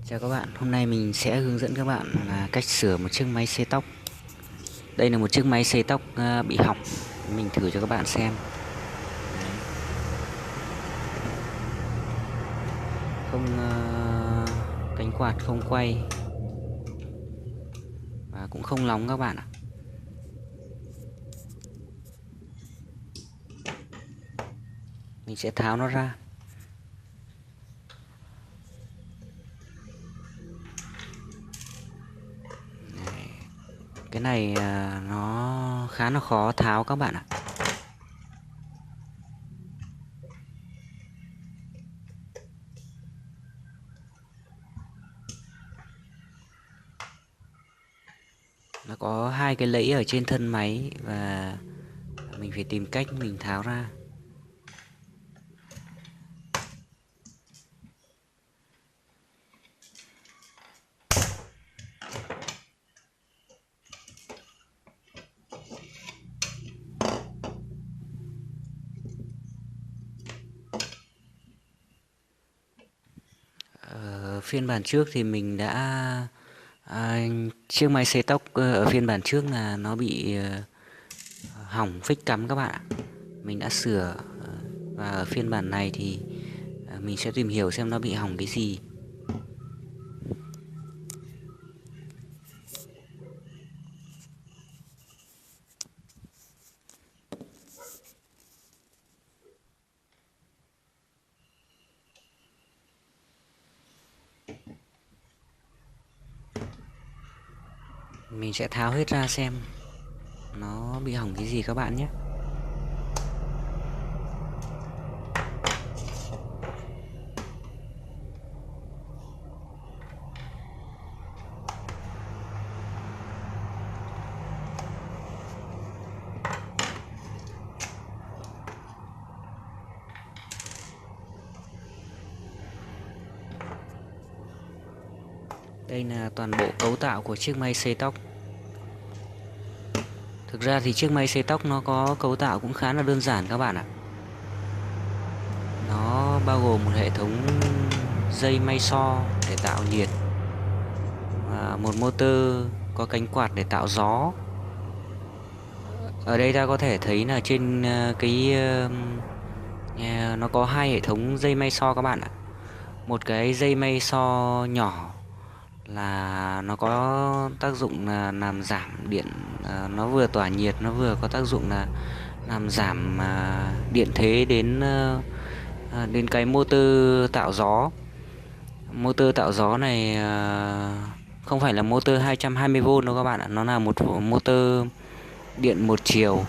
Chào các bạn, hôm nay mình sẽ hướng dẫn các bạn là cách sửa một chiếc máy xay tóc. Đây là một chiếc máy xay tóc bị hỏng. Mình thử cho các bạn xem. Đấy. Không cánh quạt không quay và cũng không nóng các bạn ạ. Mình sẽ tháo nó ra. Đấy. Cái này nó khá là khó tháo các bạn ạ. Nó có hai cái lẫy ở trên thân máy và mình phải tìm cách mình tháo ra. Phiên bản trước thì mình đã chiếc máy sấy tóc ở phiên bản trước là nó bị hỏng phích cắm các bạn ạ. Mình đã sửa và ở phiên bản này thì mình sẽ tìm hiểu xem nó bị hỏng cái gì. Mình sẽ tháo hết ra xem nó bị hỏng cái gì các bạn nhé. Đây là toàn bộ cấu tạo của chiếc máy sấy tóc. Thực ra thì chiếc máy sấy tóc nó có cấu tạo cũng khá là đơn giản các bạn ạ. Nó bao gồm một hệ thống dây may xo để tạo nhiệt và một motor có cánh quạt để tạo gió. Ở đây ta có thể thấy là trên nó có hai hệ thống dây may xo các bạn ạ. Một cái dây may xo nhỏ là nó có tác dụng là làm giảm điện, nó vừa tỏa nhiệt, nó vừa có tác dụng là làm giảm điện thế đến cái motor tạo gió. Motor tạo gió này không phải là motor 220V đâu các bạn ạ, nó là một motor điện một chiều.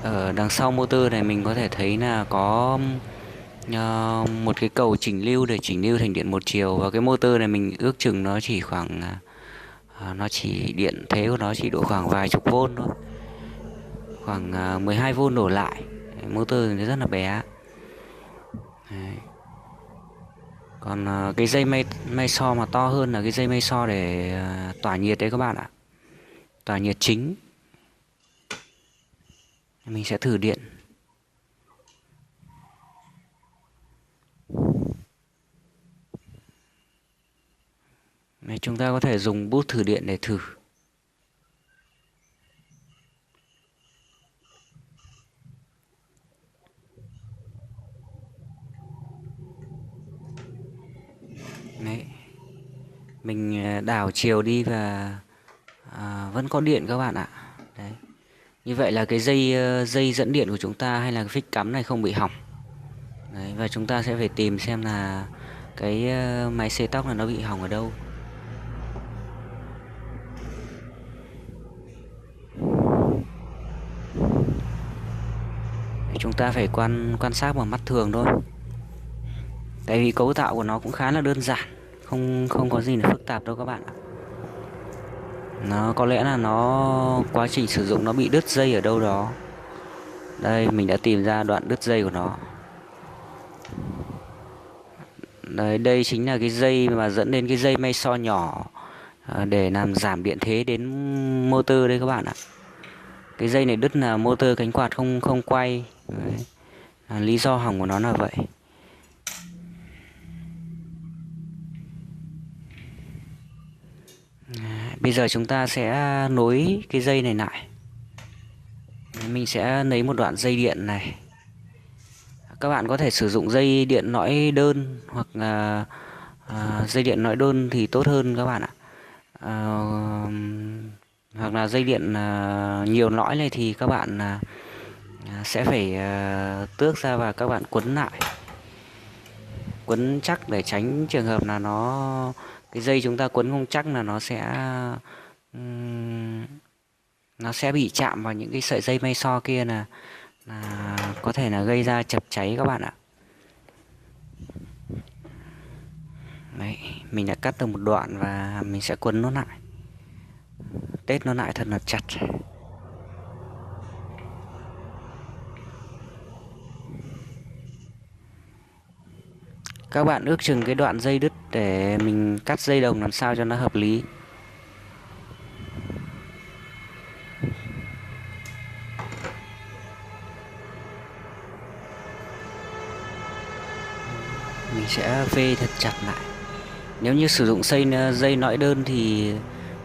Ở đằng sau motor này mình có thể thấy là có một cái cầu chỉnh lưu để chỉnh lưu thành điện một chiều, và cái motor này mình ước chừng nó chỉ khoảng điện thế của nó chỉ độ khoảng vài chục vôn thôi, khoảng 12V đổ lại. Motor thì rất là bé. Đấy. Còn cái dây may xo mà to hơn là cái dây may xo để tỏa nhiệt đấy các bạn ạ, tỏa nhiệt chính. Mình sẽ thử điện. Này, chúng ta có thể dùng bút thử điện để thử. Đấy. Mình đảo chiều đi và vẫn có điện các bạn ạ. Đấy. Như vậy là cái dây dẫn điện của chúng ta hay là cái phích cắm này không bị hỏng. Đấy, và chúng ta sẽ phải tìm xem là cái máy xay tóc này nó bị hỏng ở đâu. Chúng ta phải quan sát bằng mắt thường thôi. Tại vì cấu tạo của nó cũng khá là đơn giản, không có gì là phức tạp đâu các bạn ạ. Nó có lẽ là quá trình sử dụng nó bị đứt dây ở đâu đó. Đây, mình đã tìm ra đoạn đứt dây của nó. Đấy, đây chính là cái dây mà dẫn đến cái dây may xo nhỏ để làm giảm điện thế đến motor đây các bạn ạ. Cái dây này đứt là motor cánh quạt không quay. Đấy. Lý do hỏng của nó là vậy. Bây giờ chúng ta sẽ nối cái dây này lại. Mình sẽ lấy một đoạn dây điện này. Các bạn có thể sử dụng dây điện lõi đơn hoặc là dây điện lõi đơn thì tốt hơn các bạn ạ. Hoặc là dây điện nhiều lõi này thì các bạn sẽ phải tước ra và các bạn quấn lại, quấn chắc để tránh trường hợp là cái dây chúng ta quấn không chắc là nó sẽ bị chạm vào những cái sợi dây may so kia, là có thể là gây ra chập cháy các bạn ạ. Đấy, mình đã cắt được một đoạn và mình sẽ quấn nó lại, tết nó lại thật là chặt. Các bạn ước chừng cái đoạn dây đứt để mình cắt dây đồng làm sao cho nó hợp lý. Mình sẽ vê thật chặt lại. Nếu như sử dụng dây nõi đơn thì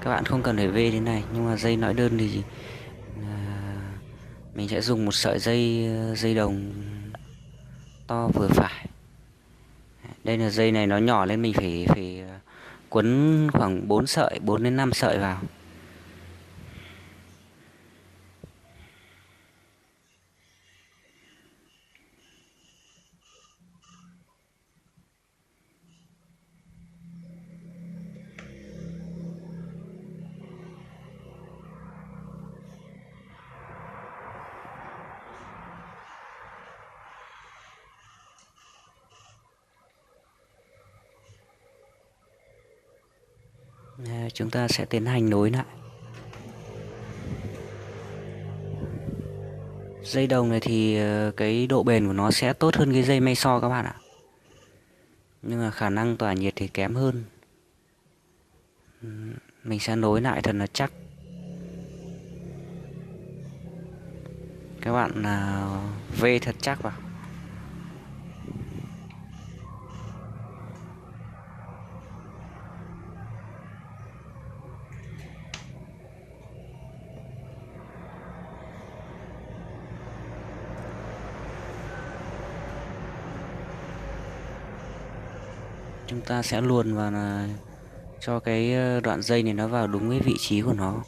các bạn không cần phải vê thế này, nhưng mà dây nõi đơn thì mình sẽ dùng một sợi dây đồng to vừa phải. Đây là dây này nó nhỏ lên, mình phải quấn khoảng 4 sợi, 4 đến 5 sợi vào. Chúng ta sẽ tiến hành nối lại. Dây đồng này thì cái độ bền của nó sẽ tốt hơn cái dây may so các bạn ạ, nhưng mà khả năng tỏa nhiệt thì kém hơn. Mình sẽ nối lại thật là chắc. Các bạn vê thật chắc vào. Chúng ta sẽ luồn vào cho cái đoạn dây này nó vào đúng cái vị trí của nó.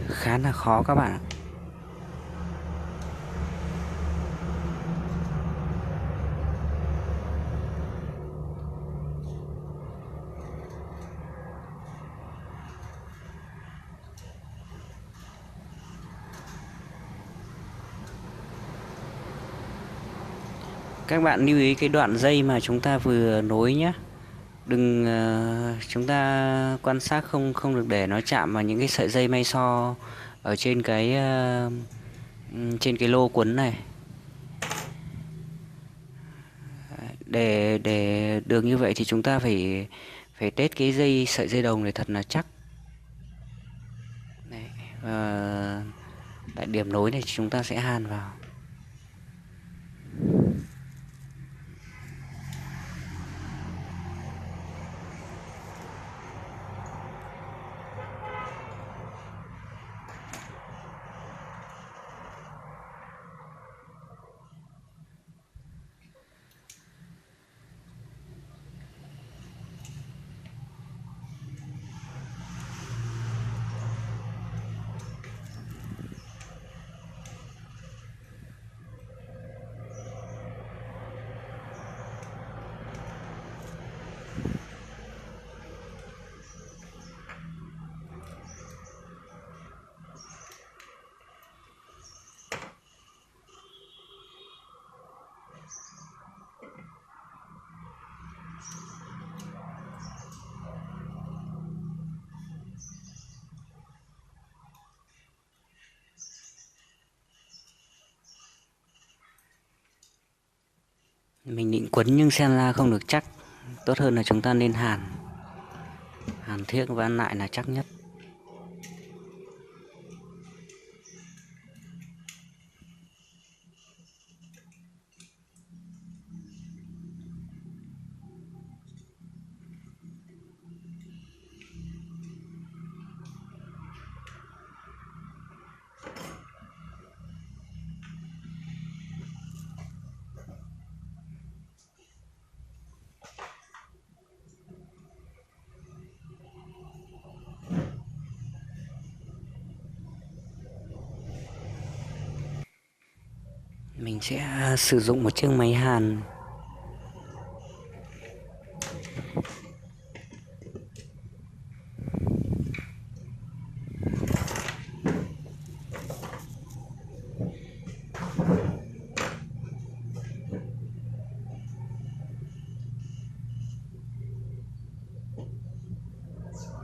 Khá là khó các bạn ạ. Các bạn lưu ý cái đoạn dây mà chúng ta vừa nối nhé. Đừng chúng ta quan sát không được để nó chạm vào những cái sợi dây may so ở trên trên cái lô quấn này. Để được như vậy thì chúng ta phải test cái sợi dây đồng này thật là chắc. Đấy, tại điểm nối này chúng ta sẽ hàn vào. Mình định quấn nhưng xem ra không được chắc. Tốt hơn là chúng ta nên hàn. Hàn thiếc và ăn lại là chắc nhất. Mình sẽ sử dụng một chiếc máy hàn.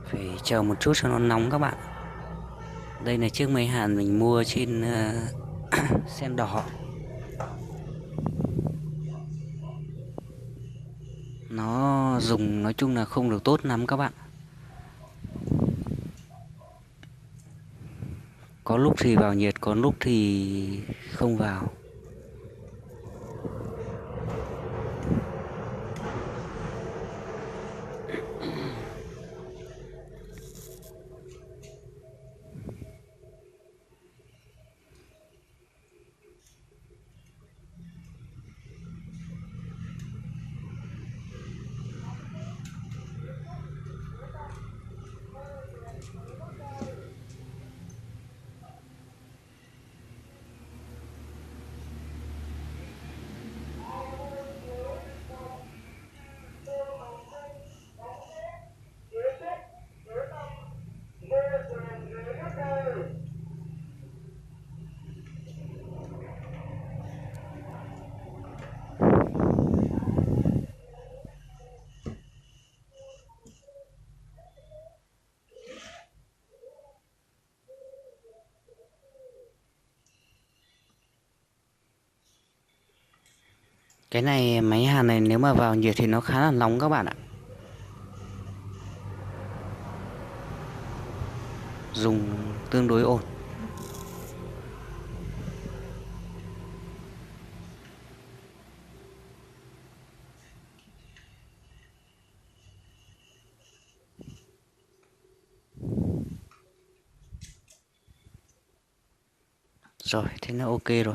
Phải chờ một chút cho nó nóng các bạn. Đây là chiếc máy hàn mình mua trên Sen Đỏ. Nó dùng nói chung là không được tốt lắm các bạn. Có lúc thì vào nhiệt, có lúc thì không vào. Cái này máy hàn này nếu mà vào nhiệt thì nó khá là nóng các bạn ạ. Dùng tương đối ổn. Rồi, thế là ok rồi.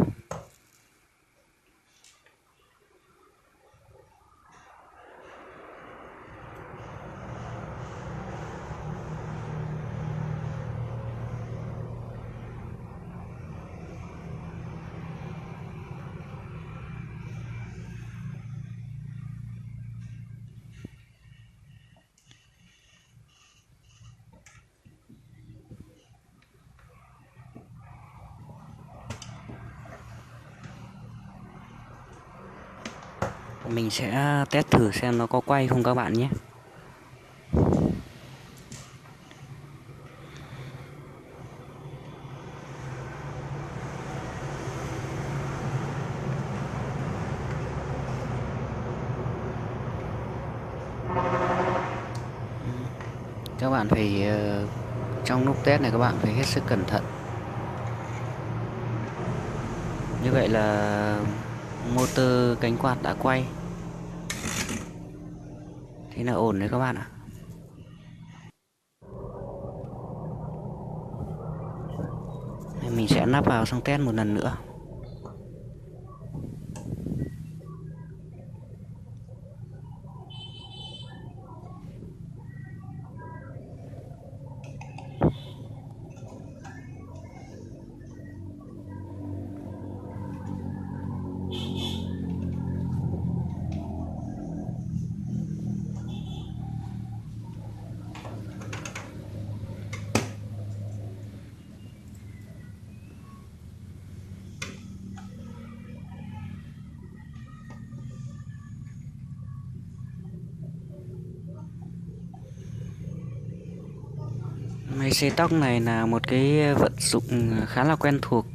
Mình sẽ test thử xem nó có quay không các bạn nhé. Các bạn phải trong lúc test này các bạn phải hết sức cẩn thận. Như vậy là motor cánh quạt đã quay. Thế là ổn đấy các bạn ạ. Mình sẽ nắp vào xong test một lần nữa. Máy sấy tóc này là một cái vận dụng khá là quen thuộc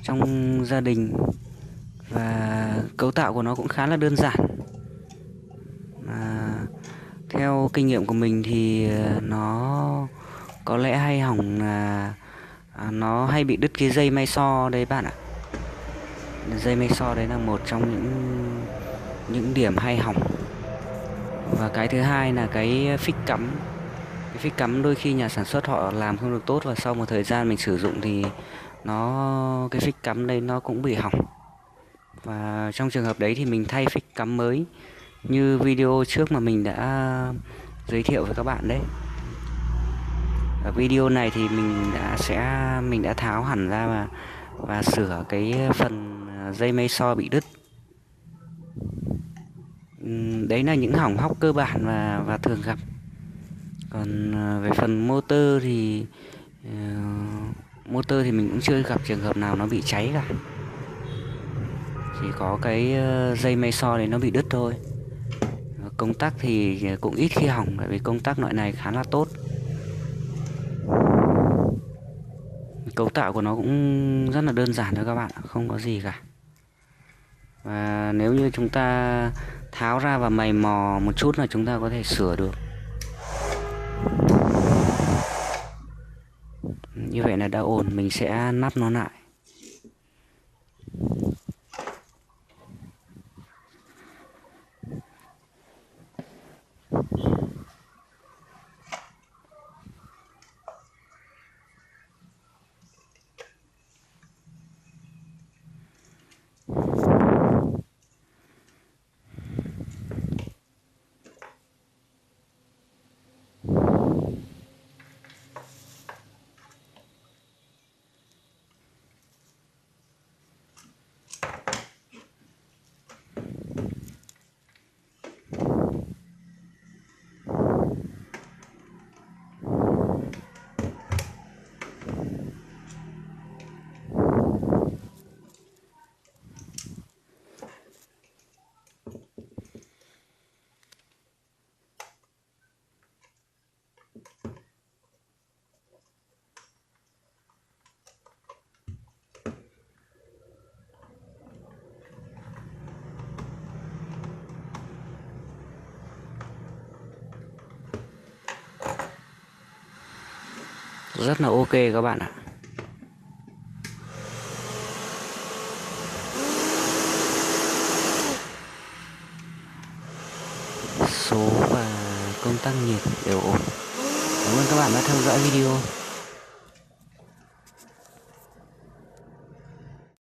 trong gia đình và cấu tạo của nó cũng khá là đơn giản. À, theo kinh nghiệm của mình thì nó có lẽ hay hỏng là nó hay bị đứt cái dây may so đấy bạn ạ. Dây may so đấy là một trong những điểm hay hỏng. Và cái thứ hai là cái phích cắm. Cái phích cắm đôi khi nhà sản xuất họ làm không được tốt, và sau một thời gian mình sử dụng thì cái phích cắm đây nó cũng bị hỏng. Và trong trường hợp đấy thì mình thay phích cắm mới như video trước mà mình đã giới thiệu với các bạn đấy. Ở video này thì mình đã tháo hẳn ra và sửa cái phần dây may so bị đứt. Đấy là những hỏng hóc cơ bản và thường gặp. Còn về phần motor thì mình cũng chưa gặp trường hợp nào nó bị cháy cả. Chỉ có cái dây may so đấy nó bị đứt thôi. Công tắc thì cũng ít khi hỏng, tại vì công tắc loại này khá là tốt. Cấu tạo của nó cũng rất là đơn giản thôi các bạn, không có gì cả. Và nếu như chúng ta tháo ra và mày mò một chút là chúng ta có thể sửa được. Như vậy là đã ổn, mình sẽ nắp nó lại. Rất là ok các bạn ạ. Số và công tắc nhiệt đều ổn. Cảm ơn các bạn đã theo dõi video.